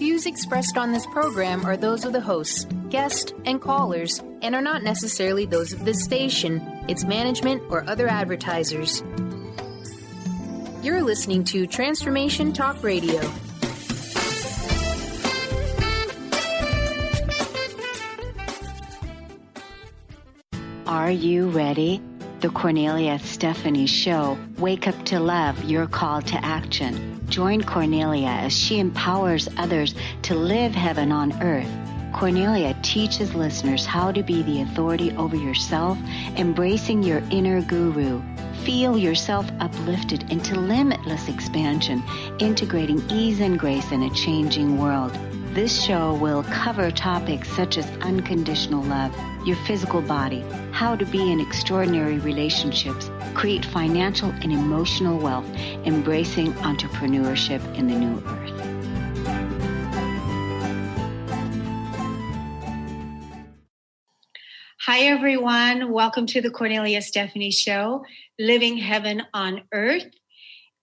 views expressed on this program are those of the hosts, guests, and callers, and are not necessarily those of this station, its management, or other advertisers. You're listening to Transformation Talk Radio. Are you ready? The Kornelia Stephanie Show, Wake Up to Love, your call to action. Join Kornelia as she empowers others to live heaven on earth. Kornelia teaches listeners how to be the authority over yourself, embracing your inner guru. Feel yourself uplifted into limitless expansion, integrating ease and grace in a changing world. This show will cover topics such as unconditional love, your physical body, how to be in extraordinary relationships, create financial and emotional wealth, embracing entrepreneurship in the new earth. Hi, everyone. Welcome to the Kornelia Stephanie Show, Living Heaven on Earth.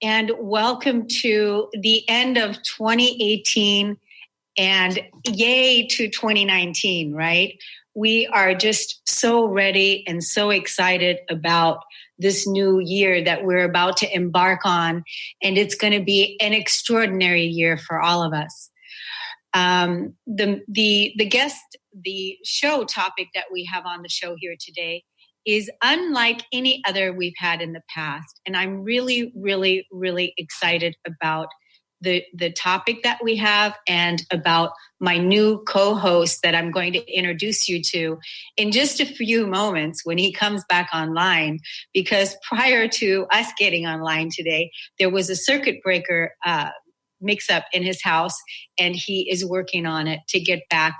And welcome to the end of 2018 and yay to 2019, right? We are just so ready and so excited about this new year that we're about to embark on. And it's going to be an extraordinary year for all of us. The show topic that we have on the show here today is unlike any other we've had in the past. And I'm really, really, really excited about the topic that we have and about my new co-host that I'm going to introduce you to in just a few moments when he comes back online, because prior to us getting online today, there was a circuit breaker mix-up in his house, and he is working on it to get back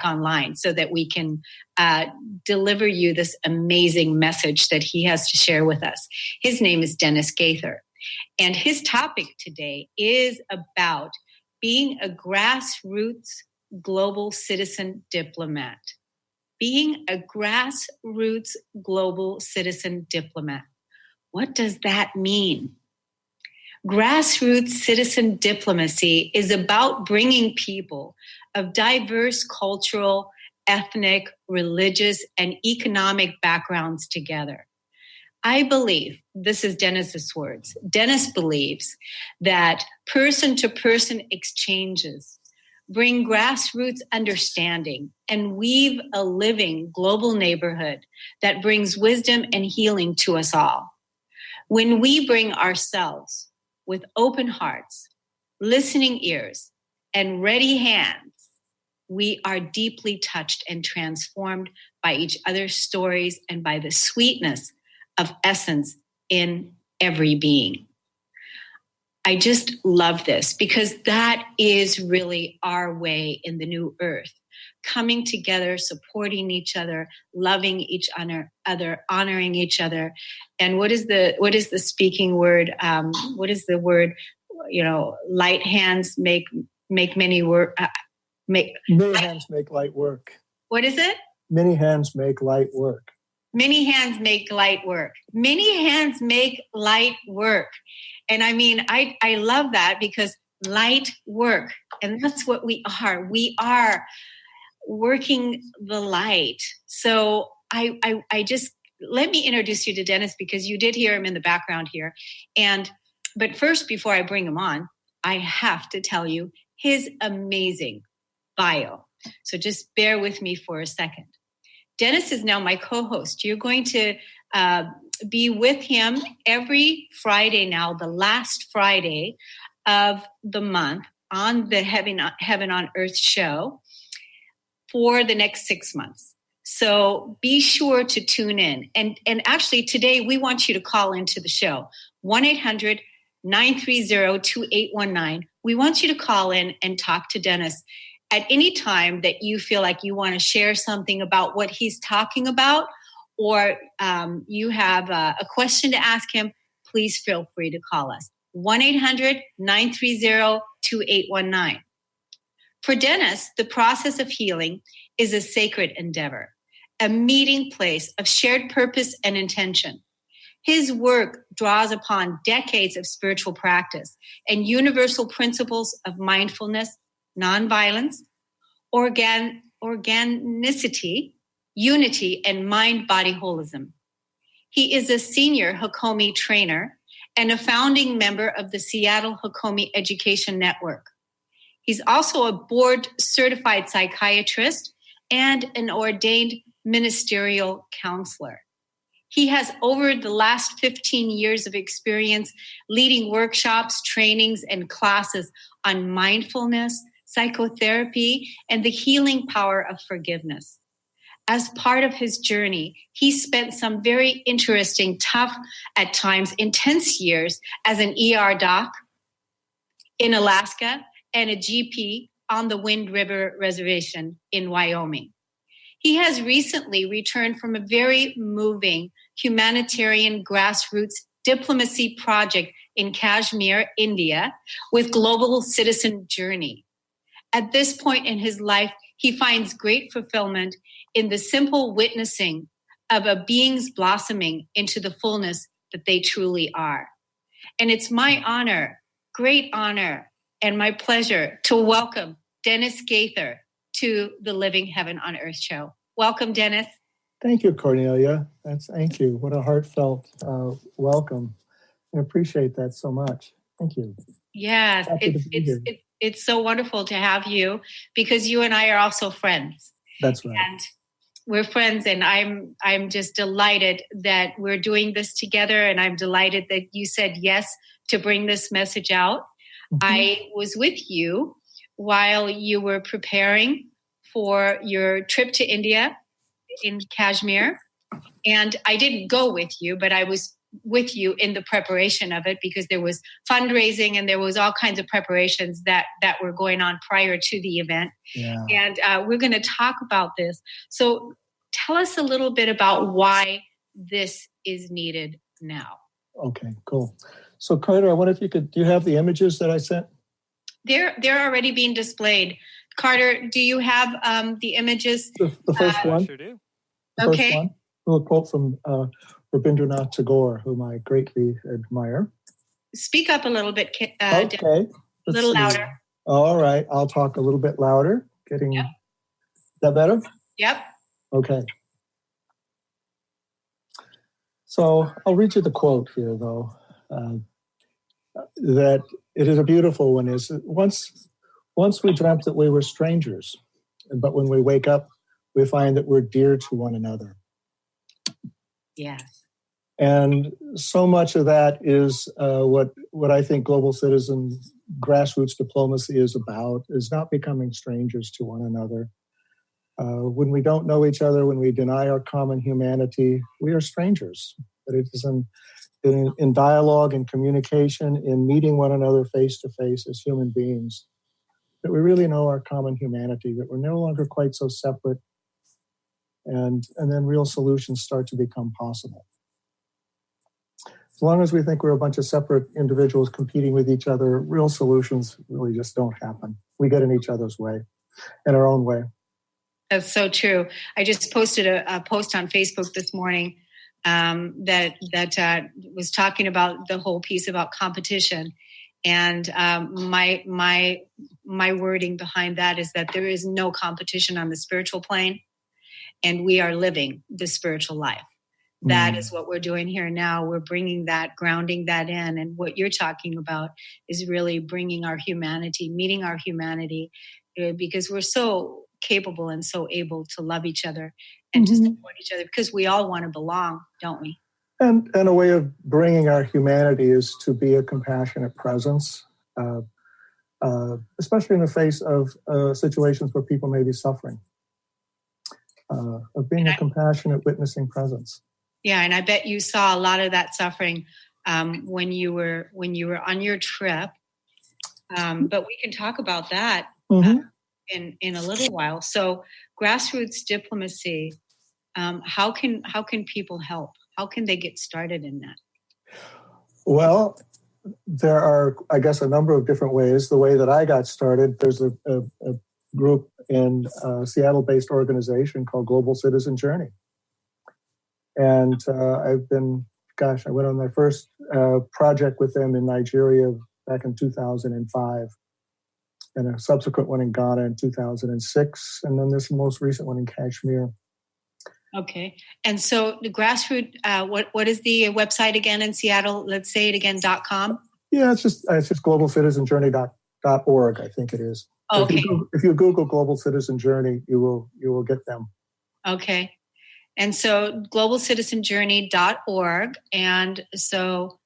online so that we can deliver you this amazing message that he has to share with us. His name is Dennis Gaither. And his topic today is about being a grassroots global citizen diplomat. Being a grassroots global citizen diplomat. What does that mean? Grassroots citizen diplomacy is about bringing people of diverse cultural, ethnic, religious, and economic backgrounds together. I believe, this is Dennis's words, Dennis believes that person-to-person exchanges bring grassroots understanding and weave a living global neighborhood that brings wisdom and healing to us all. When we bring ourselves with open hearts, listening ears, and ready hands, we are deeply touched and transformed by each other's stories and by the sweetness of essence in every being. I just love this because that is really our way in the new earth. Coming together, supporting each other, loving each other, honoring each other. And what is the speaking word? What is the word? Light hands make many work. Many hands make light work. What is it? Many hands make light work. Many hands make light work. Many hands make light work. And I mean, I love that because light work. And that's what we are. We are working the light. So I just, let me introduce you to Dennis because you did hear him in the background here. But first, before I bring him on, I have to tell you his amazing bio. So just bear with me for a second. Dennis is now my co-host. You're going to be with him every Friday now, the last Friday of the month on the Heaven on Earth show for the next 6 months. So be sure to tune in. And actually today we want you to call into the show, 1-800-930-2819. We want you to call in and talk to Dennis at any time that you feel like you want to share something about what he's talking about, or you have a question to ask him, please feel free to call us. 1-800-930-2819. For Dennis, the process of healing is a sacred endeavor, a meeting place of shared purpose and intention. His work draws upon decades of spiritual practice and universal principles of mindfulness, nonviolence, organicity, unity, and mind-body holism. He is a senior Hakomi trainer and a founding member of the Seattle Hakomi Education Network. He's also a board-certified psychiatrist and an ordained ministerial counselor. He has over the last 15 years of experience leading workshops, trainings, and classes on mindfulness, psychotherapy, and the healing power of forgiveness. As part of his journey, he spent some very interesting, tough, at times intense years as an ER doc in Alaska and a GP on the Wind River Reservation in Wyoming. He has recently returned from a very moving humanitarian grassroots diplomacy project in Kashmir, India, with Global Citizen Journey. At this point in his life, he finds great fulfillment in the simple witnessing of a being's blossoming into the fullness that they truly are. And it's my honor, great honor, and my pleasure to welcome Dennis Gaither to the Living Heaven on Earth show. Welcome, Dennis. Thank you, Kornelia. Thank you. What a heartfelt welcome. I appreciate that so much. Thank you. Yes, it's so wonderful to have you because you and I are also friends. That's right. And we're friends, and I'm just delighted that we're doing this together, and I'm delighted that you said yes to bring this message out. Mm-hmm. I was with you while you were preparing for your trip to India in Kashmir, and I didn't go with you, but I was with you in the preparation of it because there was fundraising and there was all kinds of preparations that were going on prior to the event. Yeah. And we're going to talk about this. So tell us a little bit about why this is needed now. Okay, cool. So Carter, I wonder if do you have the images that I sent? They're already being displayed. Carter, do you have the images? The first one? I sure do. The first one. A quote from Rabindranath Tagore, whom I greatly admire. Speak up a little bit. Okay. A little louder. All right. I'll talk a little bit louder. Is that better? Yep. Okay. So I'll read you the quote here, though, that it is a beautiful one. Is once we dreamt that we were strangers, but when we wake up, we find that we're dear to one another. Yes. And so much of that is what I think global citizen grassroots diplomacy is about, is not becoming strangers to one another. When we don't know each other, when we deny our common humanity, we are strangers. But it is in dialogue and communication, in meeting one another face to face as human beings, that we really know our common humanity, that we're no longer quite so separate, and then real solutions start to become possible. As long as we think we're a bunch of separate individuals competing with each other, real solutions really just don't happen. We get in each other's way, in our own way. That's so true. I just posted a post on Facebook this morning that was talking about the whole piece about competition. And my wording behind that is that there is no competition on the spiritual plane, and we are living the spiritual life. That is what we're doing here now. We're bringing that, grounding that in. And what you're talking about is really bringing our humanity, meeting our humanity, because we're so capable and so able to love each other and to support each other, because we all want to belong, don't we? And a way of bringing our humanity is to be a compassionate presence, especially in the face of situations where people may be suffering, of being a compassionate, witnessing presence. Yeah, and I bet you saw a lot of that suffering when you were on your trip. But we can talk about that in a little while. So, grassroots diplomacy. How can people help? How can they get started in that? Well, there are, I guess, a number of different ways. The way that I got started, there's a group in a Seattle-based organization called Global Citizen Journey. And I've been I went on my first project with them in Nigeria back in 2005, and a subsequent one in Ghana in 2006, and then this most recent one in Kashmir. Okay. And so the Grassroots, what is the website again in Seattle? Let's say it again, .com? Yeah, it's just globalcitizenjourney.org, I think it is. So okay. If you Google Global Citizen Journey, you will get them. Okay. And so globalcitizenjourney.org. And so,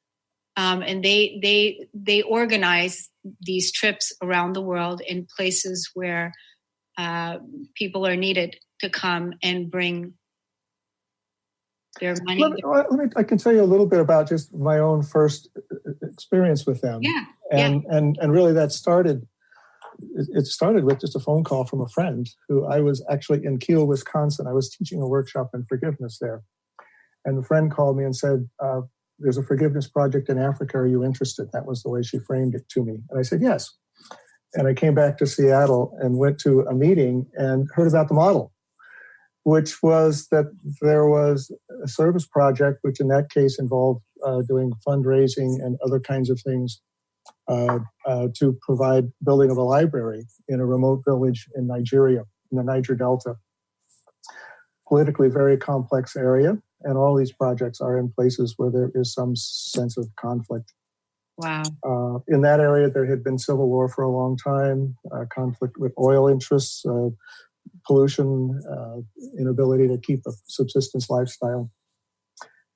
and they organize these trips around the world in places where people are needed to come and bring their money. I can tell you a little bit about just my own first experience with them. Yeah. And really that started, it started with just a phone call from a friend who I was actually in Kiel, Wisconsin. I was teaching a workshop in forgiveness there. And the friend called me and said, there's a forgiveness project in Africa. Are you interested? That was the way she framed it to me. And I said, yes. And I came back to Seattle and went to a meeting and heard about the model, which was that there was a service project, which in that case involved doing fundraising and other kinds of things to provide building of a library in a remote village in Nigeria, in the Niger Delta. Politically very complex area, and all these projects are in places where there is some sense of conflict. Wow. In that area, there had been civil war for a long time, conflict with oil interests, pollution, inability to keep a subsistence lifestyle.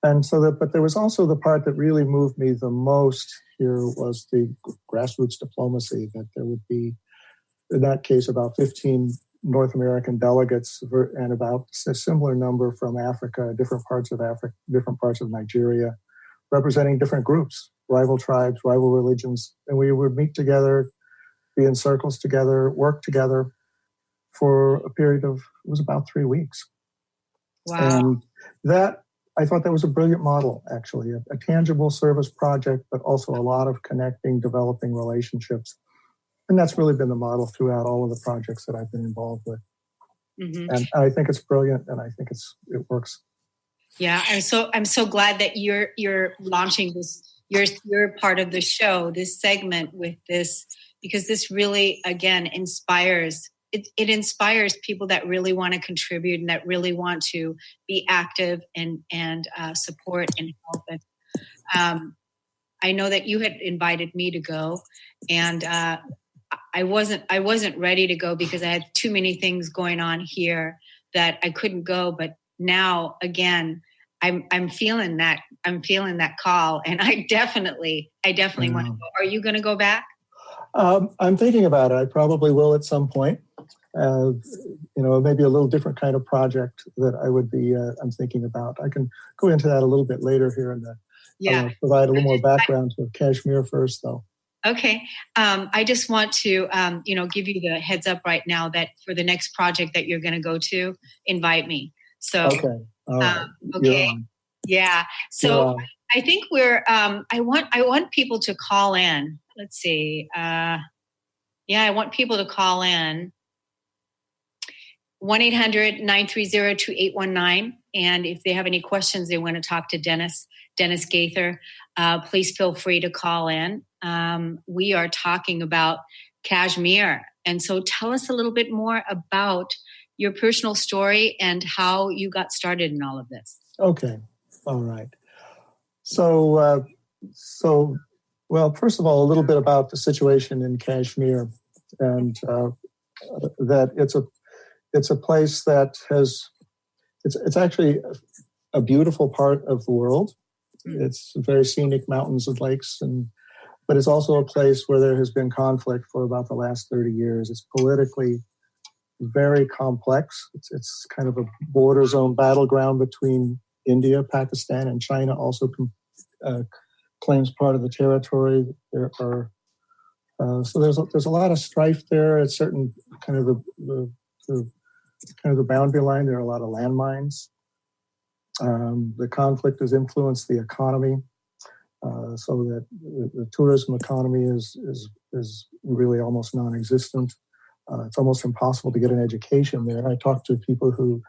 And so but there was also the part that really moved me the most here was the grassroots diplomacy, that there would be, in that case, about 15 North American delegates and about a similar number from Africa, different parts of Nigeria, representing different groups, rival tribes, rival religions. And we would meet together, be in circles together, work together for a period of, it was about 3 weeks. Wow. And I thought that was a brilliant model, actually, a tangible service project, but also a lot of connecting, developing relationships. And that's really been the model throughout all of the projects that I've been involved with. Mm-hmm. And I think it's brilliant, and I think it works. Yeah, I'm so glad that you're launching this. You're part of the show, this segment with this, because this really, again, inspires. It inspires people that really want to contribute and that really want to be active and support and help. And I know that you had invited me to go, and I wasn't ready to go because I had too many things going on here that I couldn't go. But now, again, I'm feeling that call, and I definitely want to go. Are you going to go back? I'm thinking about it. I probably will at some point. Maybe a little different kind of project that I would be. I'm thinking about. I can go into that a little bit later here in the. Yeah. Provide a little more background to Kashmir first, though. Okay. I just want to, give you the heads up right now that for the next project that you're going to go to, invite me. So. Okay. All right. Okay. Yeah. So I think we're. I want people to call in. Let's see. I want people to call in. 1-800-930-2819. And if they have any questions, they want to talk to Dennis Gaither, please feel free to call in. We are talking about Kashmir. And so tell us a little bit more about your personal story and how you got started in all of this. Okay. All right. So, first of all, a little bit about the situation in Kashmir, and that it's a place that it's actually a beautiful part of the world. It's very scenic mountains and lakes, but it's also a place where there has been conflict for about the last 30 years. It's politically very complex. It's kind of a border zone battleground between India, Pakistan, and China also claims part of the territory. There are so there's a lot of strife there. At certain kind of the boundary line, there are a lot of landmines. The conflict has influenced the economy, so that the tourism economy is really almost non-existent. It's almost impossible to get an education there. I talked to people who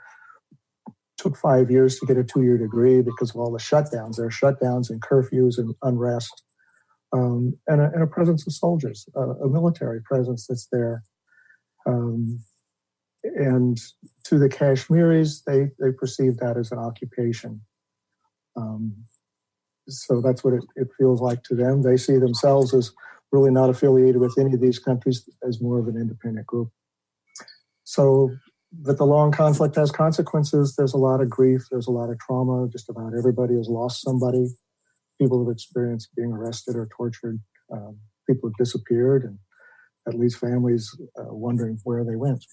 took 5 years to get a 2-year degree because of all the shutdowns. There are shutdowns and curfews and unrest, and a presence of soldiers, a military presence that's there. And to the Kashmiris, they perceive that as an occupation. So that's what it feels like to them. They see themselves as really not affiliated with any of these countries, as more of an independent group. So, but the long conflict has consequences. There's a lot of grief. There's a lot of trauma. Just about everybody has lost somebody. People have experienced being arrested or tortured. People have disappeared, and that leaves families wondering where they went.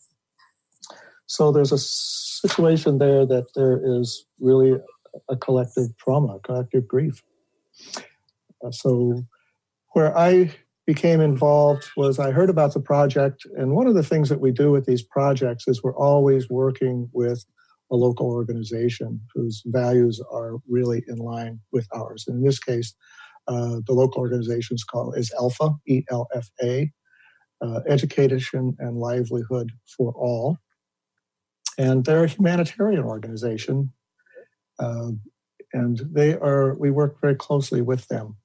So there's a situation there that there is really a collective trauma, a collective grief. So where I became involved was I heard about the project, and one of the things that we do with these projects is we're always working with a local organization whose values are really in line with ours. And in this case, the local organization is ELFA, E-L-F-A, Education and Livelihood for All. And they're a humanitarian organization, and we work very closely with them.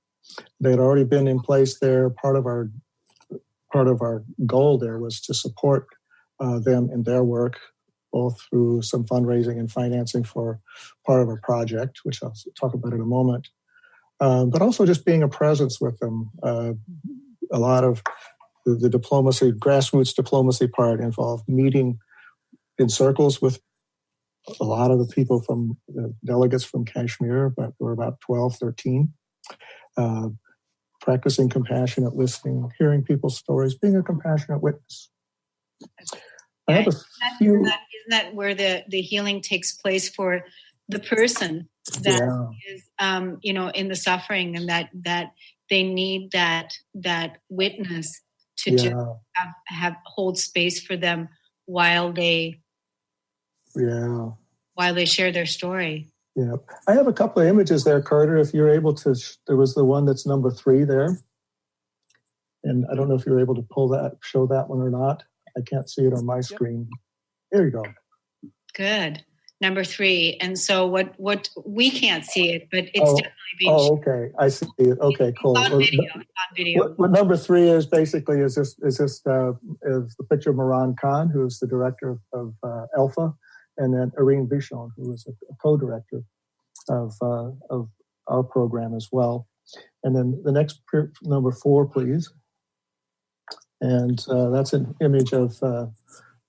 They had already been in place there. Part of our goal there was to support them in their work, both through some fundraising and financing for part of our project, which I'll talk about in a moment, but also just being a presence with them. A lot of the diplomacy, grassroots diplomacy part involved meeting in circles with a lot of the people from the delegates from Kashmir, but there were about 12, 13. Practicing compassionate listening, hearing people's stories, being a compassionate witness. Isn't that where the healing takes place for the person that is, in the suffering, and that they need that witness to just have hold space for them while they share their story. Yeah, I have a couple of images there, Carter. If you're able to, there was the one that's number 3 there, and I don't know if you're able to show that one or not. I can't see it on my screen. There you go. Good. Number 3. And so what we can't see it, but it's definitely being shown. Okay. I see it. Okay, cool. It's on video. What number 3 is basically is the picture of Moran Khan, who is the director of ELFA, and then Irene Bichon, who is a co-director of our program as well. And then the next number 4, please. And that's an image of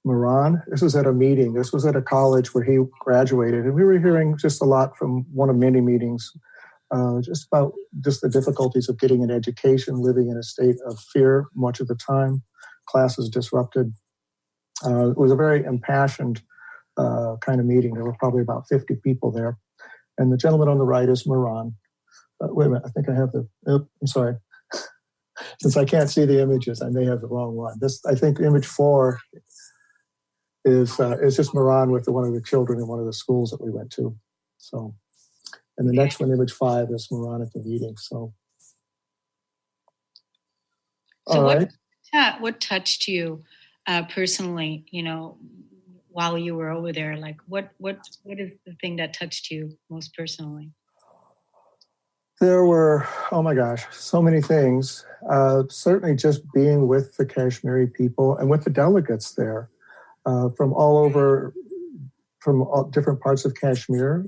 Moran. This was at a meeting. This was at a college where he graduated. And we were hearing just a lot from one of many meetings, just about just the difficulties of getting an education, living in a state of fear much of the time, classes disrupted. It was a very impassioned kind of meeting. There were probably about 50 people there. And the gentleman on the right is Moran. Wait a minute, I think I have I'm sorry. Since I can't see the images, I may have the wrong one. I think image 4 is just Moran with one of the children in one of the schools that we went to. So, and the next one, image 5, is Moran at the meeting. So all right. What touched you personally? While you were over there, like what is the thing that touched you most personally? There were, oh my gosh, so many things. Certainly just being with the Kashmiri people and with the delegates there from all over, from all different parts of Kashmir,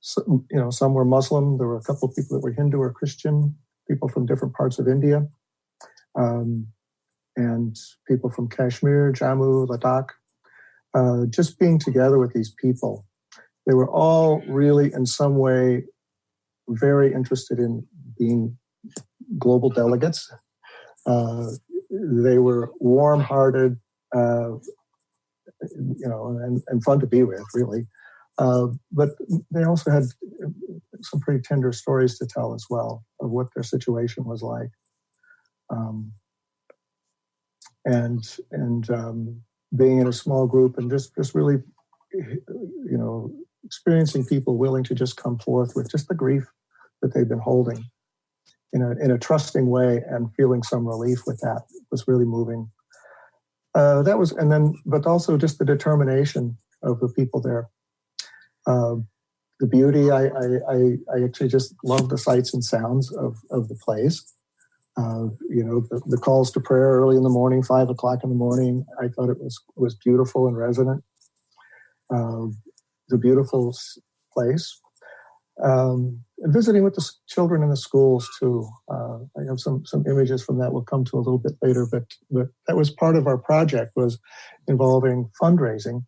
some were Muslim. There were a couple of people that were Hindu or Christian, people from different parts of India, and people from Kashmir, Jammu, Ladakh. Just being together with these people. They were all really in some way very interested in being global delegates. They were warm-hearted, and fun to be with, really. But they also had some pretty tender stories to tell as well of what their situation was like. And being in a small group and just really, experiencing people willing to just come forth with just the grief that they've been holding in a trusting way and feeling some relief with that was really moving. That was, but also just the determination of the people there. The beauty, I actually just love the sights and sounds of the place. The calls to prayer early in the morning, 5 o'clock in the morning. I thought it was beautiful and resonant. The beautiful place. And visiting with the children in the schools too. I have some images from that we'll come to a little bit later, but that was part of our project, was involving fundraising,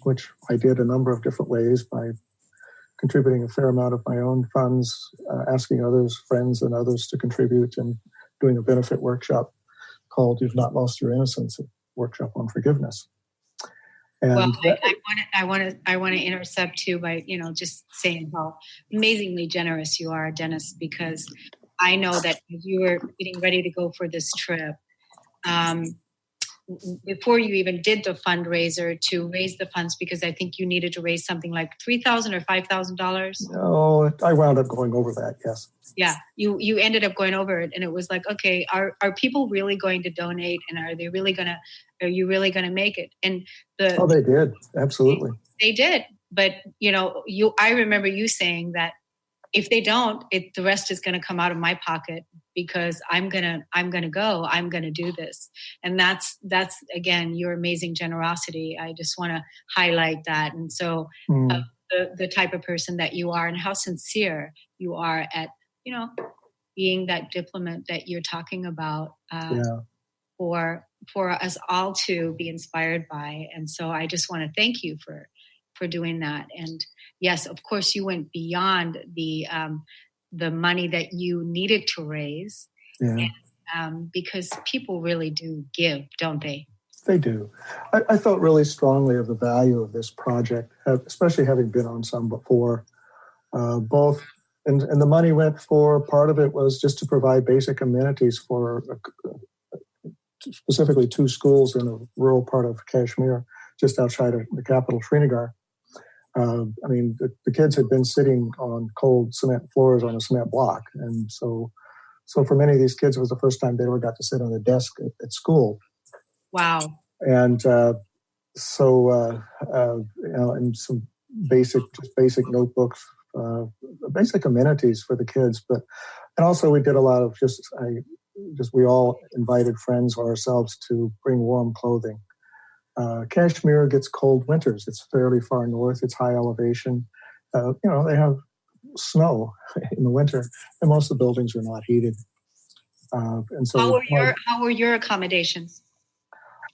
which I did a number of different ways by contributing a fair amount of my own funds, asking others, friends and others to contribute, and doing a benefit workshop called You've Not Lost Your Innocence, a workshop on forgiveness. And well, I want to intercept too by, just saying how amazingly generous you are, Dennis, because I know that you were getting ready to go for this trip, before you even did the fundraiser to raise the funds, because I think you needed to raise something like $3,000 or $5,000. No, I wound up going over that. Yes. Yeah, you ended up going over it, and it was like, okay, are people really going to donate, and are you really going to make it? And they did, absolutely. They did, but I remember you saying that if they don't, the rest is going to come out of my pocket, because I'm gonna do this. And that's again, your amazing generosity. I just want to highlight that. And so the type of person that you are, and how sincere you are at, being that diplomat that you're talking about, for us all to be inspired by. And so I just want to thank you for doing that. And yes, of course, you went beyond the money that you needed to raise, because people really do give, don't they? They do. I felt really strongly of the value of this project, especially having been on some before. Both, and the money went for, part of it was just to provide basic amenities for specifically 2 schools in a rural part of Kashmir, just outside of the capital, Srinagar. The kids had been sitting on cold cement floors on a cement block. And so for many of these kids, it was the first time they ever got to sit on a desk at school. Wow. And and some basic notebooks, basic amenities for the kids. And also we did a lot of we all invited friends or ourselves to bring warm clothing. Kashmir gets cold winters. It's fairly far north. It's high elevation. They have snow in the winter, and most of the buildings are not heated. And so, how were your accommodations?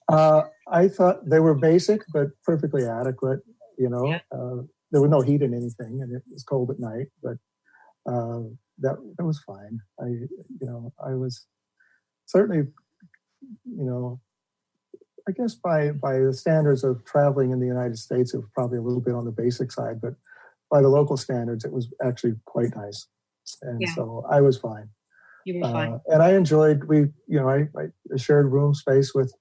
I thought they were basic but perfectly adequate. There was no heat in anything, and it was cold at night. But that was fine. I was certainly, I guess by the standards of traveling in the United States, it was probably a little bit on the basic side, but by the local standards, it was actually quite nice. And so I was fine. You were fine. And I enjoyed, I shared room space with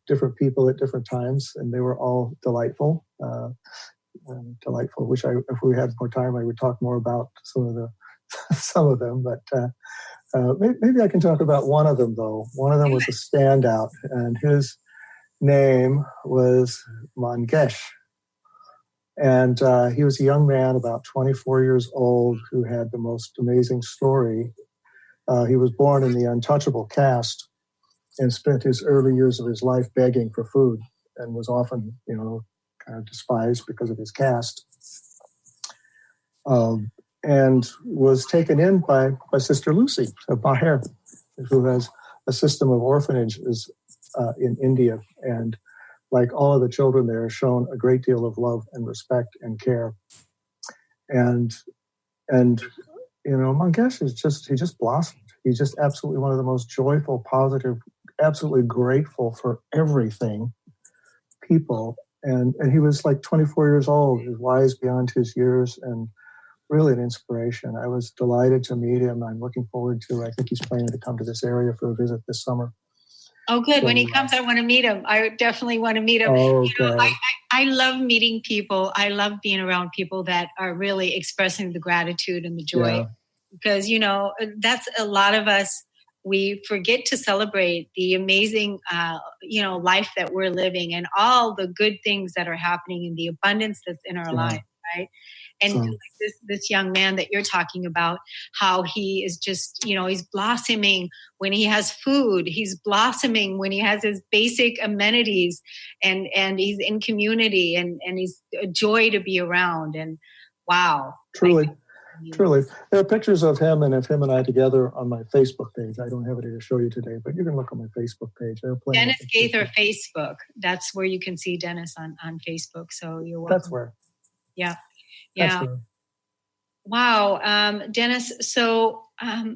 different people at different times, and they were all delightful. Which if we had more time, I would talk more about some of them, but maybe I can talk about one of them, though. One of them was a standout, and his name was Mangesh. And he was a young man, about 24 years old, who had the most amazing story. He was born in the untouchable caste and spent his early years of his life begging for food, and was often, kind of despised because of his caste. And was taken in by Sister Lucy of Baher, who has a system of orphanages in India. And like all of the children there, shown a great deal of love and respect and care. And Mangesh he just blossomed. He's just absolutely one of the most joyful, positive, absolutely grateful for everything people. And he was like 24 years old, wise beyond his years, and really an inspiration. I was delighted to meet him. I'm looking forward to, I think he's planning to come to this area for a visit this summer. Oh, good. So, when he comes, I want to meet him. I definitely want to meet him. Okay. I love meeting people. I love being around people that are really expressing the gratitude and the joy. Yeah. Because, that's a lot of us we forget to celebrate the amazing, life that we're living and all the good things that are happening and the abundance that's in our lives, right? And like this young man that you're talking about, how he is just, he's blossoming when he has food. He's blossoming when he has his basic amenities, and he's in community, and he's a joy to be around. And wow. Truly. There are pictures of him and I together on my Facebook page. I don't have it here to show you today, but you can look on my Facebook page. Dennis Gaither Facebook. That's where you can see Dennis on Facebook. So you're welcome. That's where. Yeah. That's where. Wow. Dennis, so I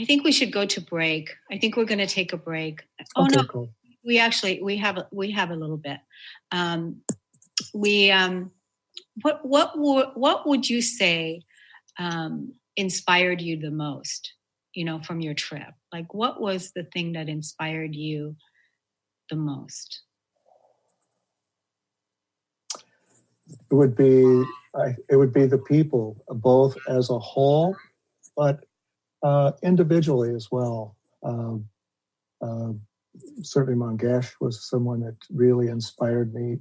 think we should go to break. I think we're going to take a break. Cool. We have a little bit. What would you say inspired you the most, from your trip? Like, what was the thing that inspired you the most? It would be the people, both as a whole, but individually as well. Certainly Mangesh was someone that really inspired me.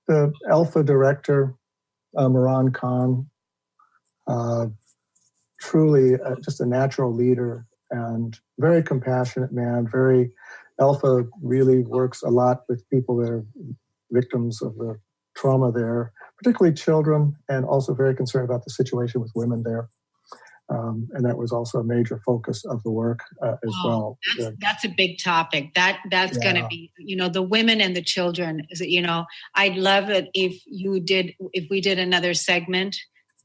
The Alpha director, Moran Khan, truly just a natural leader and very compassionate man. Alpha really works a lot with people that are victims of the trauma there, particularly children, and also very concerned about the situation with women there. And that was also a major focus of the work as well. That's a big topic. That's going to be, the women and the children. I'd love it if we did another segment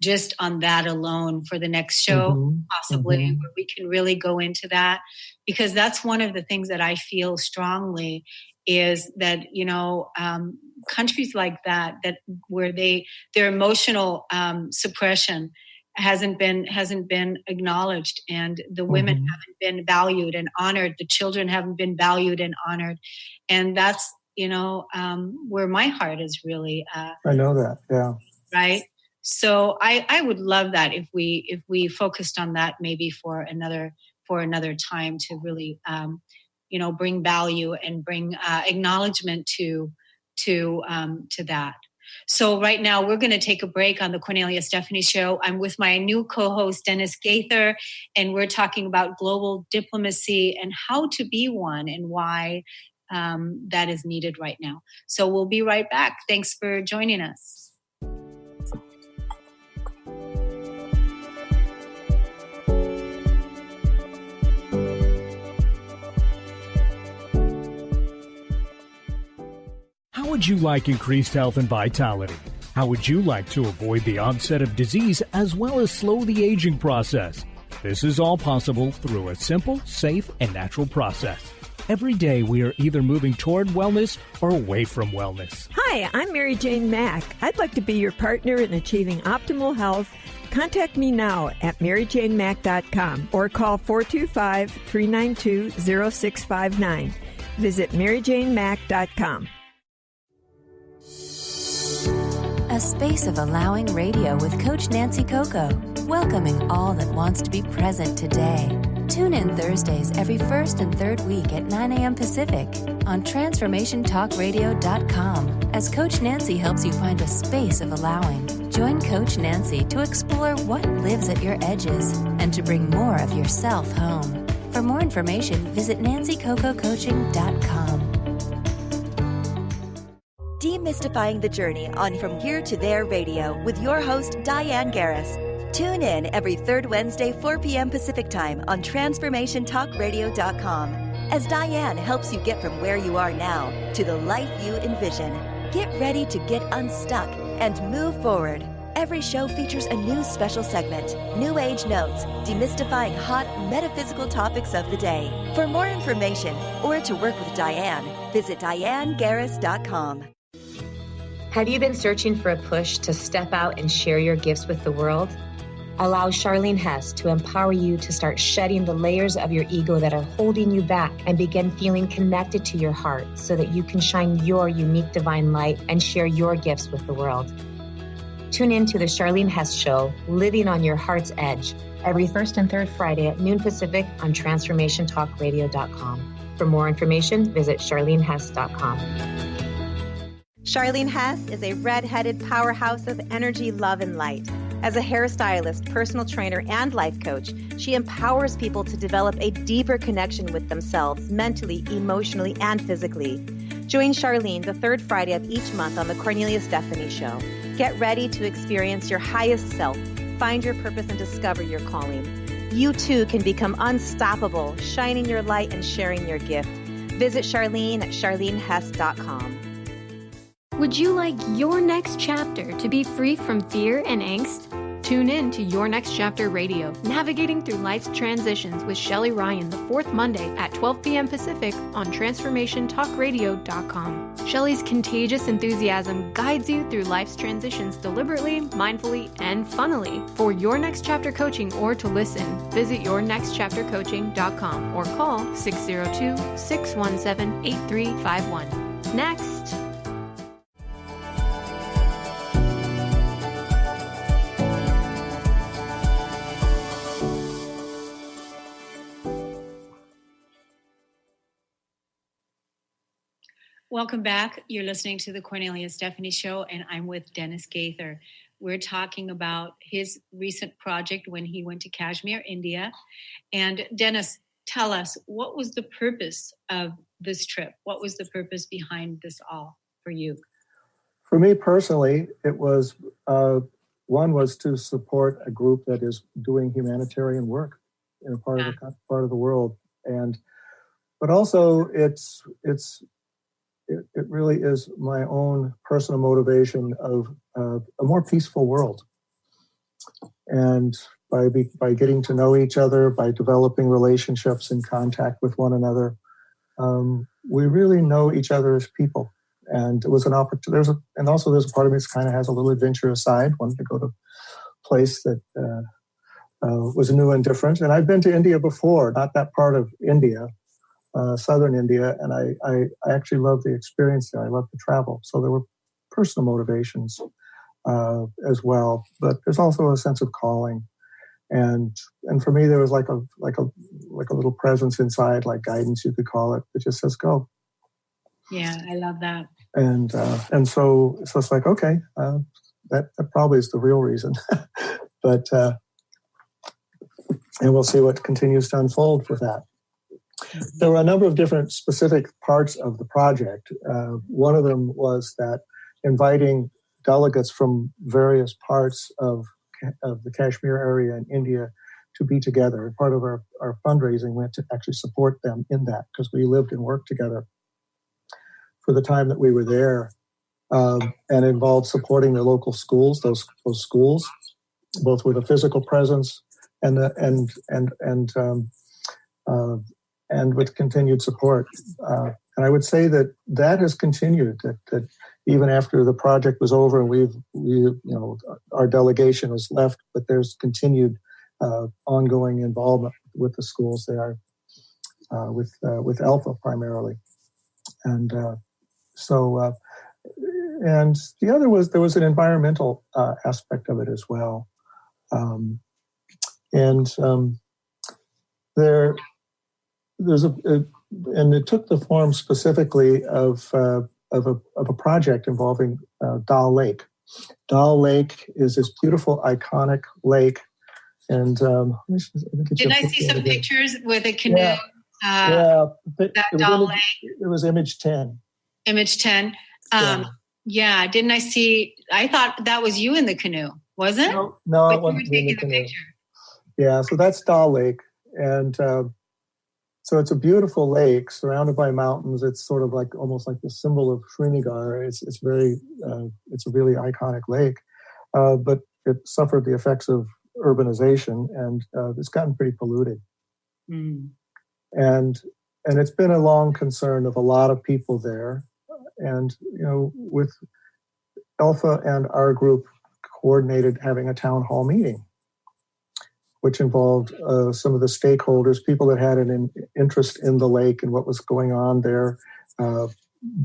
just on that alone for the next show, possibly, where we can really go into that, because that's one of the things that I feel strongly is that, countries like that where their emotional suppression hasn't been acknowledged, and the women haven't been valued and honored. The children haven't been valued and honored. And that's, where my heart is really. I know that. Yeah. Right. So I would love that if we focused on that maybe for another time to really, bring value and bring acknowledgement to that. So right now we're going to take a break on the Kornelia Stephanie Show. I'm with my new co-host, Dennis Gaither, and we're talking about global diplomacy and how to be one and why that is needed right now. So we'll be right back. Thanks for joining us. How would you like increased health and vitality? How would you like to avoid the onset of disease as well as slow the aging process? This is all possible through a simple, safe, and natural process. Every day we are either moving toward wellness or away from wellness. Hi, I'm Mary Jane Mack. I'd like to be your partner in achieving optimal health. Contact me now at maryjanemack.com or call 425-392-0659. Visit maryjanemack.com. A space of allowing radio with Coach Nancy Coco, welcoming all that wants to be present today. Tune in Thursdays every first and third week at 9 a.m. Pacific on TransformationTalkRadio.com as Coach Nancy helps you find a space of allowing. Join Coach Nancy to explore what lives at your edges and to bring more of yourself home. For more information, visit NancyCocoCoaching.com. Demystifying the Journey on From Here to There Radio with your host, Diane Garris. Tune in every third Wednesday, 4 p.m. Pacific Time on TransformationTalkRadio.com as Diane helps you get from where you are now to the life you envision. Get ready to get unstuck and move forward. Every show features a new special segment, New Age Notes, demystifying hot metaphysical topics of the day. For more information or to work with Diane, visit DianeGarris.com. Have you been searching for a push to step out and share your gifts with the world? Allow Charlene Hess to empower you to start shedding the layers of your ego that are holding you back and begin feeling connected to your heart so that you can shine your unique divine light and share your gifts with the world. Tune in to the Charlene Hess Show, Living on Your Heart's Edge, every first and third Friday at noon Pacific on TransformationTalkRadio.com. For more information, visit CharleneHess.com. Charlene Hess is a red-headed powerhouse of energy, love, and light. As a hairstylist, personal trainer, and life coach, she empowers people to develop a deeper connection with themselves mentally, emotionally, and physically. Join Charlene the third Friday of each month on the Kornelia Stephanie Show. Get ready to experience your highest self, find your purpose, and discover your calling. You too can become unstoppable, shining your light and sharing your gift. Visit Charlene at CharleneHess.com. Would you like your next chapter to be free from fear and angst? Tune in to Your Next Chapter Radio, navigating through life's transitions with Shelley Ryan the fourth Monday at 12 p.m. Pacific on TransformationTalkRadio.com. Shelley's contagious enthusiasm guides you through life's transitions deliberately, mindfully, and funnily. For Your Next Chapter coaching or to listen, visit YourNextChapterCoaching.com or call 602-617-8351. Next. Welcome back. You're listening to the Kornelia Stephanie Show, and I'm with Dennis Gaither. We're talking about his recent project when he went to Kashmir, India. And Dennis, tell us, what was the purpose of this trip? What was the purpose behind this all for you? For me personally, it was, one was to support a group that is doing humanitarian work in a part of the world. But also it really is my own personal motivation of a more peaceful world. And by getting to know each other, by developing relationships and contact with one another, we really know each other as people. And it was an opportunity. There's a part of me that kind of has a little adventurous side. Wanted to go to a place that was new and different. And I've been to India before, not that part of India. Southern India, and I actually love the experience there. I love to travel. So there were personal motivations as well, but there's also a sense of calling. And for me, there was like a little presence inside, like guidance, you could call it, that just says, go. Yeah, I love that. And so it's like, okay, that probably is the real reason. But and we'll see what continues to unfold with that. There were a number of different specific parts of the project. One of them was that inviting delegates from various parts of the Kashmir area in India to be together. Part of our fundraising went to actually support them in that, because we lived and worked together for the time that we were there, and involved supporting the local schools, those schools, both with a physical presence and with continued support. And I would say that has continued, that even after the project was over and our delegation has left, but there's continued ongoing involvement with the schools there, with Alpha primarily. And and the other was, there was an environmental aspect of it as well. And it took the form specifically of a project involving Dal Lake. Dal Lake is this beautiful, iconic lake, and did I see some pictures with a canoe? Dal Lake. It was image 10. Image 10. Yeah. Didn't I see? I thought that was you in the canoe, was it? No, it wasn't in the canoe. Yeah, so that's Dal Lake, and so it's a beautiful lake surrounded by mountains. It's sort of like almost like the symbol of Srinagar. It's a really iconic lake, but it suffered the effects of urbanization, and it's gotten pretty polluted. Mm. And it's been a long concern of a lot of people there. And with Alpha and our group coordinated having a town hall meeting, which involved some of the stakeholders, people that had an interest in the lake and what was going on there,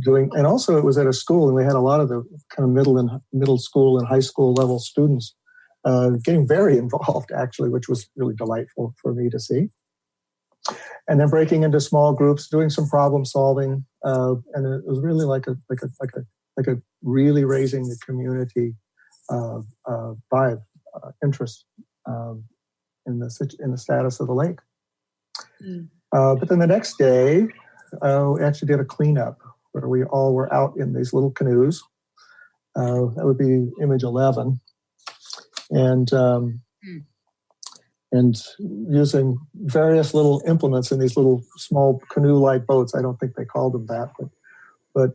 doing, and also it was at a school, and we had a lot of the kind of middle school and high school level students getting very involved, actually, which was really delightful for me to see. And then breaking into small groups, doing some problem solving, and it was really like a really raising the community vibe, interest in the status of the lake. But then the next day, we actually did a cleanup where we all were out in these little canoes. That would be image 11, and using various little implements in these little small canoe-like boats. I don't think they called them that, but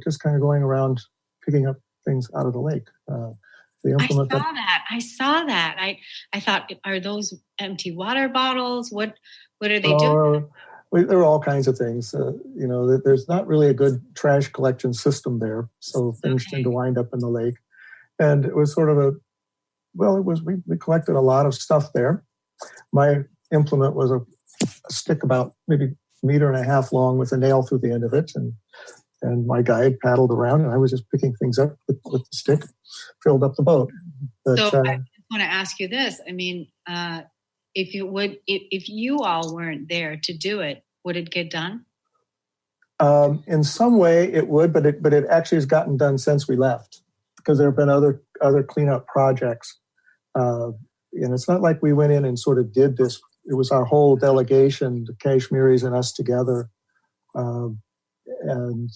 just kind of going around picking up things out of the lake. I saw that. I thought, are those empty water bottles? What are they doing? There are all kinds of things. There's not really a good trash collection system there, so things tend to wind up in the lake. And it was sort of we collected a lot of stuff there. My implement was a stick about maybe 1.5 meters long with a nail through the end of it, and my guide paddled around, and I was just picking things up with the stick, filled up the boat. But, so I want to ask you this. I mean, if you all weren't there to do it, would it get done? In some way it would, but it actually has gotten done since we left, because there have been other cleanup projects. And it's not like we went in and sort of did this. It was our whole delegation, the Kashmiris and us together. And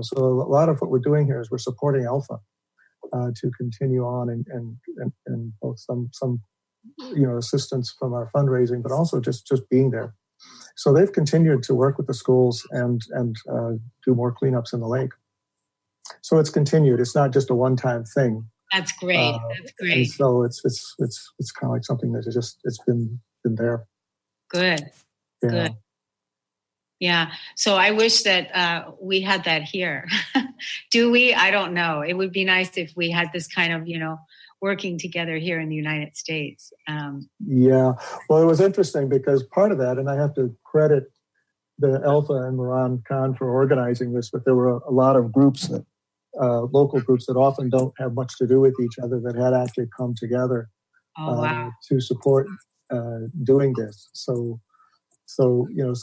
so a lot of what we're doing here is we're supporting Alpha to continue on and both some assistance from our fundraising, but also just being there. So they've continued to work with the schools and do more cleanups in the lake. So it's continued. It's not just a one-time thing. That's great. That's great. And so it's kind of like something that it's been there. Good. Yeah. Good. Yeah. So I wish that we had that here. Do we? I don't know. It would be nice if we had this kind of, working together here in the United States. Yeah. Well, it was interesting because part of that, and I have to credit the Alpha and Moran Khan for organizing this, but there were a lot of groups that local groups that often don't have much to do with each other that had actually come together to support doing this. So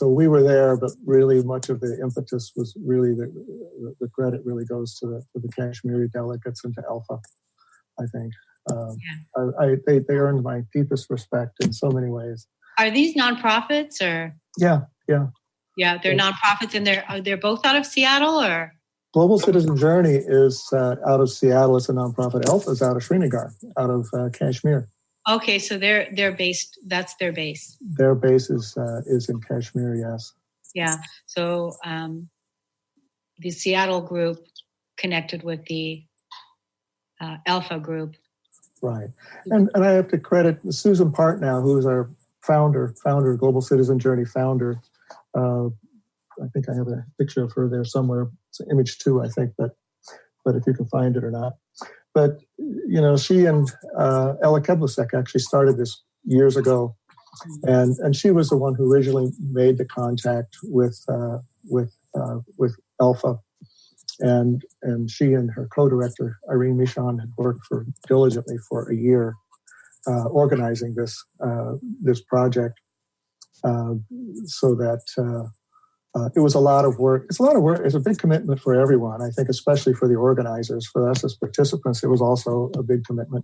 we were there, but really much of the impetus was really the credit really goes to the Kashmiri delegates and to Alpha, I think. They earned my deepest respect in so many ways. Are these nonprofits or? Yeah, they're nonprofits, and they're both out of Seattle, or? Global Citizen Journey is out of Seattle. It's a nonprofit. Alpha is out of Srinagar, out of Kashmir. Okay, so they're based. That's their base. Their base is in Kashmir. Yes. Yeah. So the Seattle group connected with the Alpha group. Right, and I have to credit Susan Partnow, who is our founder, Global Citizen Journey founder. I think I have a picture of her there somewhere. It's image 2, I think, but if you can find it or not. But, she and Ella Keblasek actually started this years ago. And she was the one who originally made the contact with Alpha. And she and her co-director, Irene Michon, had worked diligently for a year organizing this project so that it was a lot of work. It's a lot of work. It's a big commitment for everyone, I think, especially for the organizers. For us as participants, it was also a big commitment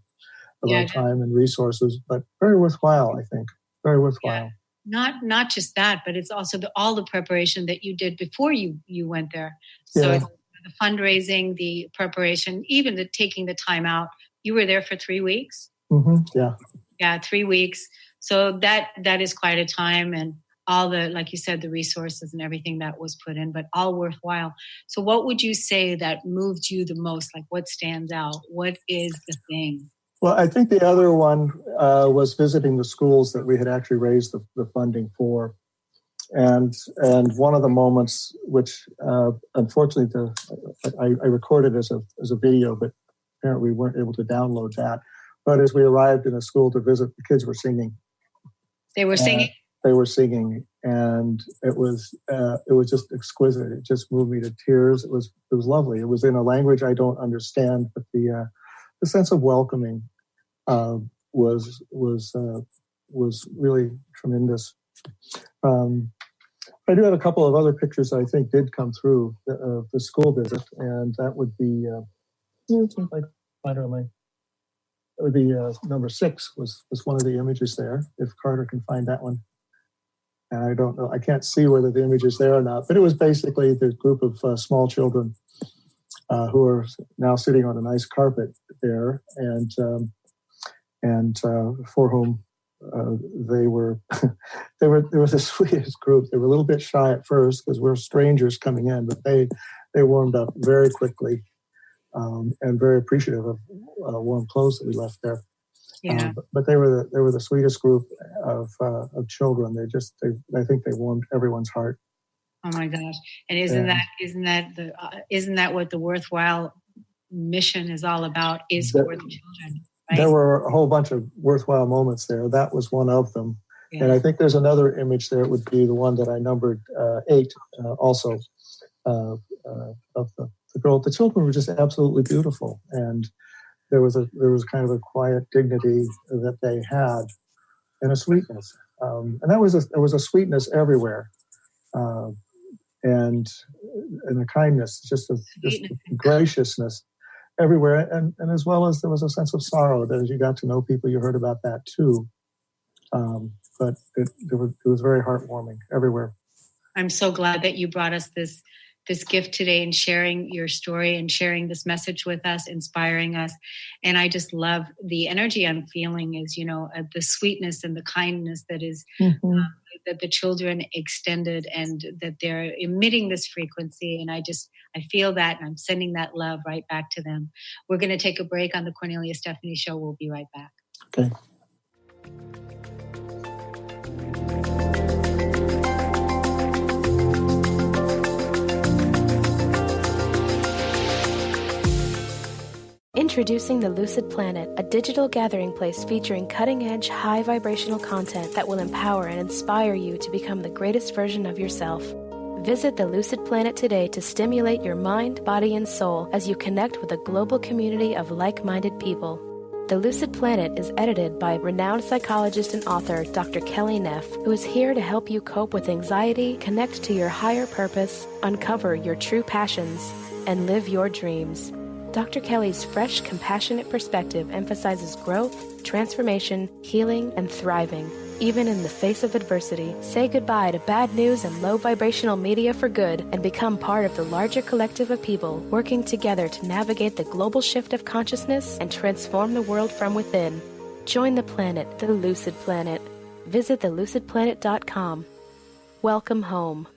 of our time and resources, but very worthwhile, I think. Very worthwhile. Yeah. Not just that, but it's also all the preparation that you did before you went there. So it's the fundraising, the preparation, even the taking the time out. You were there for 3 weeks? Mm-hmm. Yeah. Yeah, 3 weeks. So that is quite a time, and all the, like you said, the resources and everything that was put in, but all worthwhile. So what would you say that moved you the most? Like, what stands out? What is the thing? Well, I think the other one was visiting the schools that we had actually raised the funding for. And one of the moments, which unfortunately I recorded as a video, but apparently we weren't able to download that. But as we arrived in a school to visit, the kids were singing. They were singing? they were singing, and it was just exquisite. It just moved me to tears. It was lovely. It was in a language I don't understand, but the sense of welcoming was really tremendous. I do have a couple of other pictures I think did come through the school visit, and that would be that would be number 6 was one of the images there, if Carter can find that one. And I don't know, I can't see whether the image is there or not, but it was basically the group of small children who are now sitting on a nice carpet there, and for whom they were the sweetest group. They were a little bit shy at first because we're strangers coming in, but they warmed up very quickly, and very appreciative of warm clothes that we left there. Yeah. But they were the sweetest group of children. I think they warmed everyone's heart. Oh my gosh! And isn't that what the worthwhile mission is all about? Is for the children. Right? There were a whole bunch of worthwhile moments there. That was one of them. Yeah. And I think there's another image there. It would be the one that I numbered 8, also of the girl. The children were just absolutely beautiful, and there was kind of a quiet dignity that they had, and a sweetness, and there was a sweetness everywhere, and a kindness, just a graciousness everywhere, and as well as there was a sense of sorrow that as you got to know people, you heard about that too. But it was very heartwarming everywhere. I'm so glad that you brought us this gift today and sharing your story and sharing this message with us, inspiring us. And I just love the energy I'm feeling is, the sweetness and the kindness that is that the children extended, and that they're emitting this frequency. And I feel that, and I'm sending that love right back to them. We're going to take a break on the Kornelia Stephanie Show. We'll be right back. Okay. Introducing the Lucid Planet, a digital gathering place featuring cutting-edge, high-vibrational content that will empower and inspire you to become the greatest version of yourself. Visit the Lucid Planet today to stimulate your mind, body, and soul as you connect with a global community of like-minded people. The Lucid Planet is edited by renowned psychologist and author Dr. Kelly Neff, who is here to help you cope with anxiety, connect to your higher purpose, uncover your true passions, and live your dreams. Dr. Kelly's fresh, compassionate perspective emphasizes growth, transformation, healing, and thriving. Even in the face of adversity, say goodbye to bad news and low vibrational media for good and become part of the larger collective of people working together to navigate the global shift of consciousness and transform the world from within. Join the planet, the Lucid Planet. Visit thelucidplanet.com. Welcome home.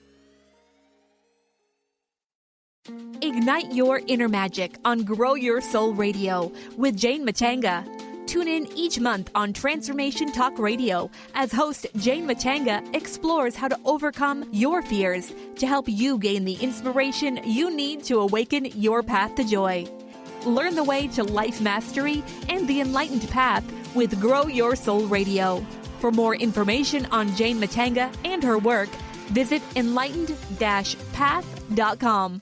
Ignite your inner magic on Grow Your Soul Radio with Jane Matanga. Tune in each month on Transformation Talk Radio as host Jane Matanga explores how to overcome your fears to help you gain the inspiration you need to awaken your path to joy. Learn the way to life mastery and the enlightened path with Grow Your Soul Radio. For more information on Jane Matanga and her work, visit enlightened-path.com.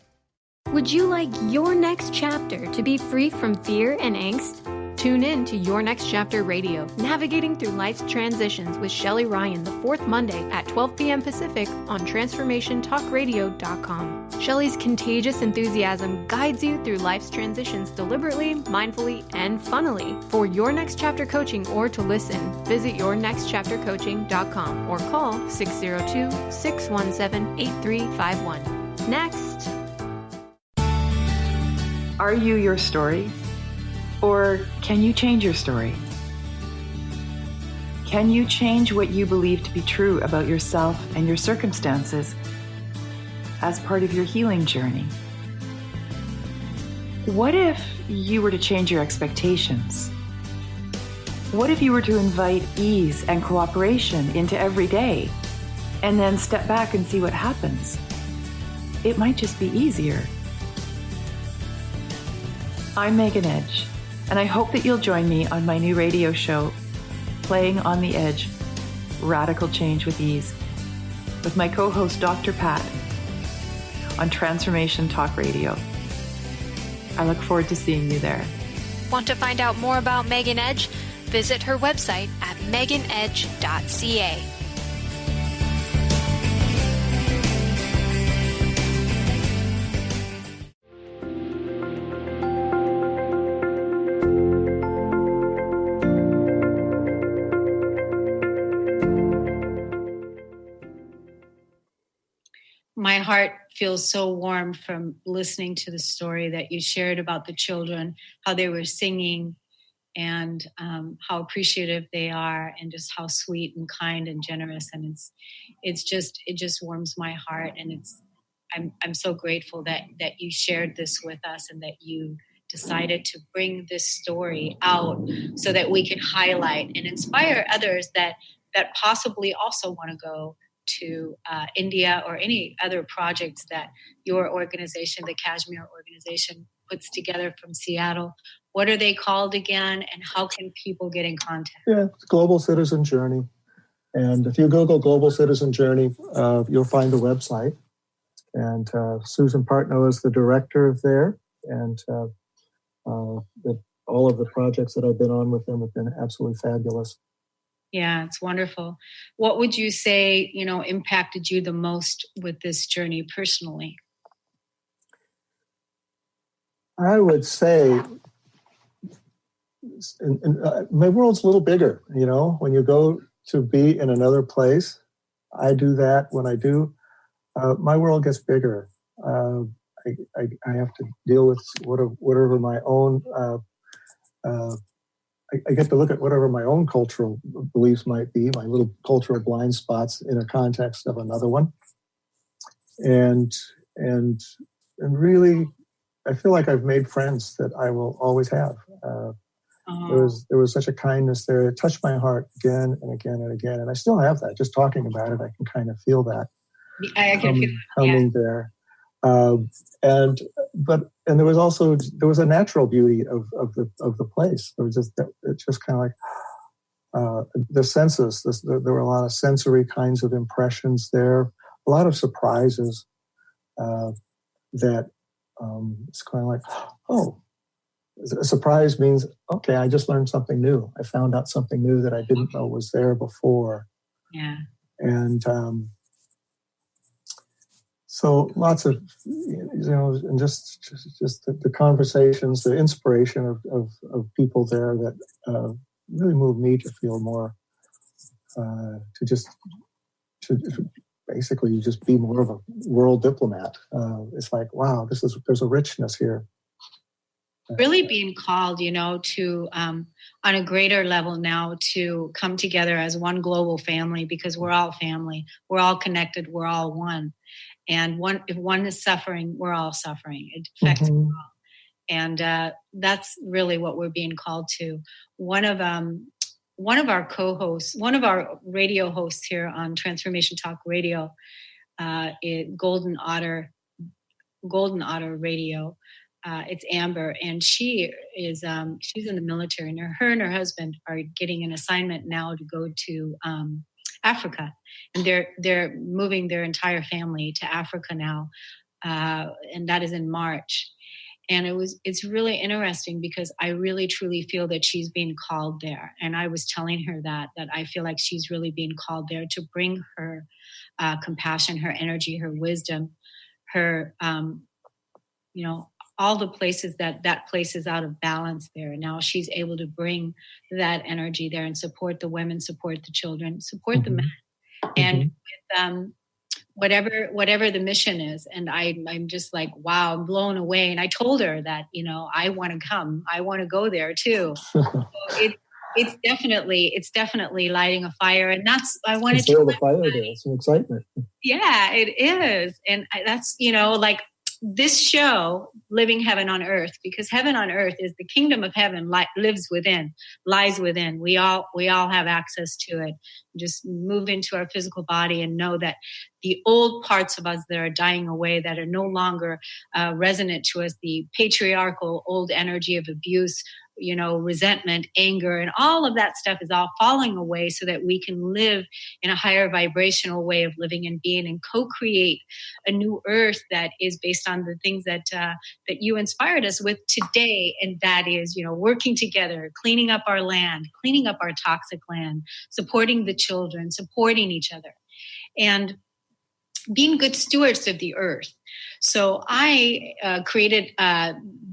Would you like your next chapter to be free from fear and angst? Tune in to Your Next Chapter Radio, navigating through life's transitions with Shelley Ryan the 4th Monday at 12 p.m. Pacific on TransformationTalkRadio.com. Shelley's contagious enthusiasm guides you through life's transitions deliberately, mindfully, and funnily. For Your Next Chapter coaching or to listen, visit YourNextChapterCoaching.com or call 602-617-8351. Next. Are you your story? Or can you change your story? Can you change what you believe to be true about yourself and your circumstances as part of your healing journey? What if you were to change your expectations? What if you were to invite ease and cooperation into every day and then step back and see what happens? It might just be easier. I'm Megan Edge, and I hope that you'll join me on my new radio show, Playing on the Edge, Radical Change with Ease with my co-host Dr. Pat on Transformation Talk Radio. I look forward to seeing you there. Want to find out more about Megan Edge? Visit her website at meganedge.ca. My heart feels so warm from listening to the story that you shared about the children, how they were singing, and how appreciative they are, and just how sweet and kind and generous. And it just warms my heart. And I'm so grateful that you shared this with us, and that you decided to bring this story out so that we can highlight and inspire others that possibly also want to go to India or any other projects that your organization, the Kashmir organization, puts together from Seattle. What are they called again, and how can people get in contact? Yeah, it's Global Citizen Journey. And if you Google Global Citizen Journey, you'll find the website. And Susan Partnow is the director there. And all of the projects that I've been on with them have been absolutely fabulous. Yeah, it's wonderful. What would you say, impacted you the most with this journey personally? I would say my world's a little bigger, when you go to be in another place. I do that when I do. My world gets bigger. I have to deal with whatever my own I get to look at whatever my own cultural beliefs might be, my little cultural blind spots in a context of another one. And really, I feel like I've made friends that I will always have. There was such a kindness there. It touched my heart again and again and again. And I still have that. Just talking about it, I can kind of feel that. I can feel coming there. And there was a natural beauty of the place. It was just kind of like the senses. There were a lot of sensory kinds of impressions there, a lot of surprises that it's kind of like, oh, a surprise means, okay, I just learned something new. I found out something new that I didn't know was there before. Yeah. And so lots of, and just the conversations, the inspiration of people there that really moved me to feel more, to basically just be more of a world diplomat. It's like, wow, there's a richness here. Really being called, to on a greater level now to come together as one global family, because we're all family. We're all connected. We're all one. And if one is suffering, we're all suffering. It affects us all. And that's really what we're being called to. One of our co-hosts, one of our radio hosts here on Transformation Talk Radio, Golden Otter Radio. It's Amber, and she is she's in the military, and her and her husband are getting an assignment now to go to Africa, and they're moving their entire family to Africa now, and that is in March. And it's really interesting because I really truly feel that she's being called there. And I was telling her that I feel like she's really being called there to bring her compassion, her energy, her wisdom, her all the places that place is out of balance there. Now she's able to bring that energy there and support the women, support the children, support the men, and with whatever the mission is. And I'm just like, wow, I'm blown away. And I told her that, I want to come. I want to go there too. So it's definitely lighting a fire. And that's, I wanted to feel the fire there. Some excitement. Yeah, it is. And that's, like this show, Living Heaven on Earth, because heaven on earth is the kingdom of heaven lies within. We all have access to it. Just move into our physical body and know that the old parts of us that are dying away, that are no longer resonant to us, the patriarchal old energy of abuse, resentment, anger, and all of that stuff is all falling away so that we can live in a higher vibrational way of living and being and co-create a new earth that is based on the things that you inspired us with today. And that is, working together, cleaning up our land, cleaning up our toxic land, supporting the children, supporting each other, and being good stewards of the earth. So I created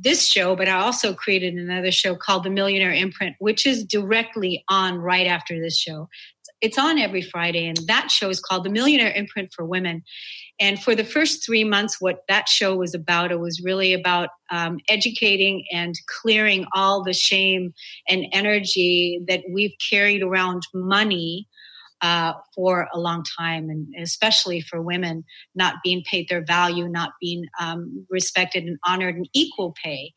this show, but I also created another show called The Millionaire Imprint, which is directly on right after this show. It's on every Friday, and that show is called The Millionaire Imprint for Women. And for the first 3 months, what that show was about, it was really about educating and clearing all the shame and energy that we've carried around money for a long time, and especially for women, not being paid their value, not being respected and honored, and equal pay.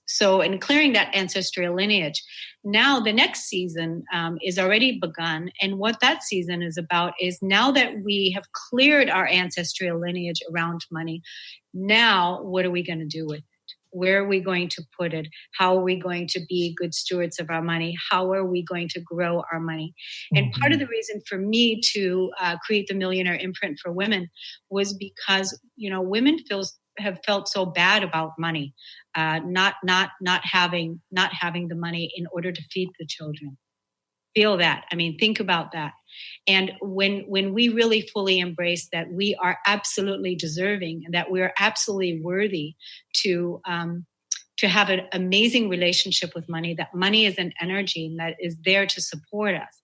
So in clearing that ancestral lineage, now the next season is already begun. And what that season is about is, now that we have cleared our ancestral lineage around money, now what are we going to do with it? Where are we going to put it? How are we going to be good stewards of our money? How are we going to grow our money? And part of the reason for me to create the Millionaire Imprint for Women was because, women have felt so bad about money, not having the money in order to feed the children. Feel that. Think about that. And when we really fully embrace that we are absolutely deserving and that we are absolutely worthy to have an amazing relationship with money, that money is an energy and that is there to support us.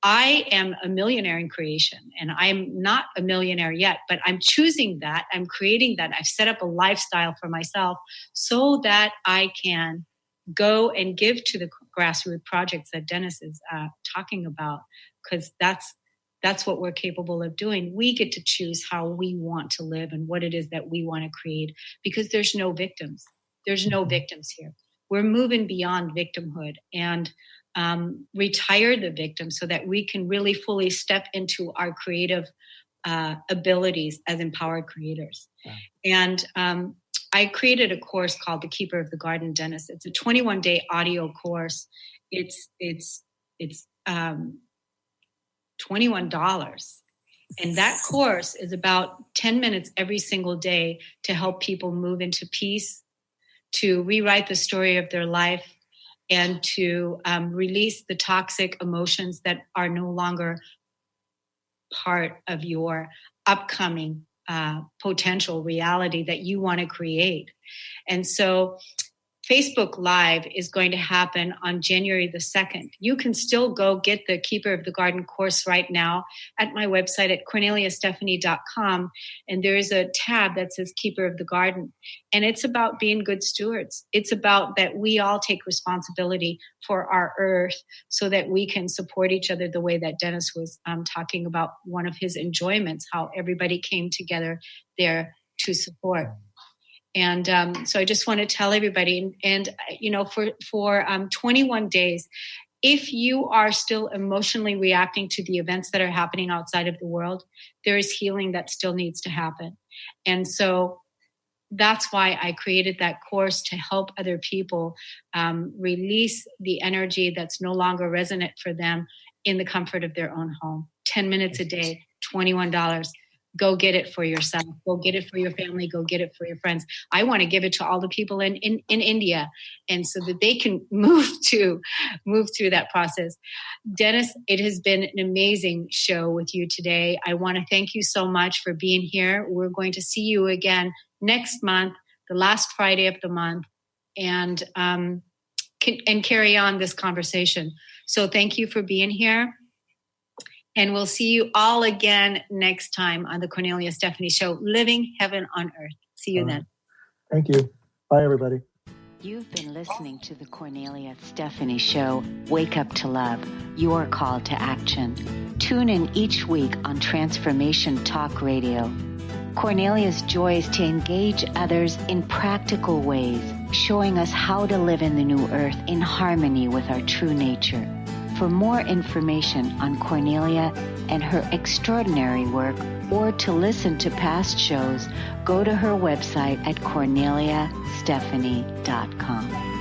I am a millionaire in creation, and I'm not a millionaire yet, but I'm choosing that. I'm creating that. I've set up a lifestyle for myself so that I can go and give to the grassroots projects that Dennis is talking about, because that's what we're capable of doing. We get to choose how we want to live and what it is that we want to create, because there's no victims. There's no victims here. We're moving beyond victimhood and retire the victim so that we can really fully step into our creative abilities as empowered creators. Yeah. And I created a course called The Keeper of the Garden, Dennis. It's a 21-day audio course. It's $21. And that course is about 10 minutes every single day to help people move into peace, to rewrite the story of their life, and to release the toxic emotions that are no longer part of your upcoming potential reality that you want to create. And so Facebook Live is going to happen on January the 2nd. You can still go get the Keeper of the Garden course right now at my website at KorneliaStephanie.com. And there is a tab that says Keeper of the Garden. And it's about being good stewards. It's about that we all take responsibility for our earth so that we can support each other the way that Dennis was talking about one of his enjoyments, how everybody came together there to support. And so I just want to tell everybody, and for 21 days, if you are still emotionally reacting to the events that are happening outside of the world, there is healing that still needs to happen. And so that's why I created that course, to help other people release the energy that's no longer resonant for them in the comfort of their own home. 10 minutes a day, $21. Go get it for yourself. Go get it for your family. Go get it for your friends. I want to give it to all the people in India, and so that they can move through that process. Dennis, it has been an amazing show with you today. I want to thank you so much for being here. We're going to see you again next month, the last Friday of the month, and carry on this conversation. So thank you for being here. And we'll see you all again next time on the Kornelia Stephanie Show, Living Heaven on Earth. See you then. Thank you. Bye, everybody. You've been listening to the Kornelia Stephanie Show, Wake Up to Love, your call to action. Tune in each week on Transformation Talk Radio. Kornelia's joy is to engage others in practical ways, showing us how to live in the new earth in harmony with our true nature. For more information on Kornelia, and her extraordinary work, or to listen to past shows, go to her website at KorneliaStephanie.com.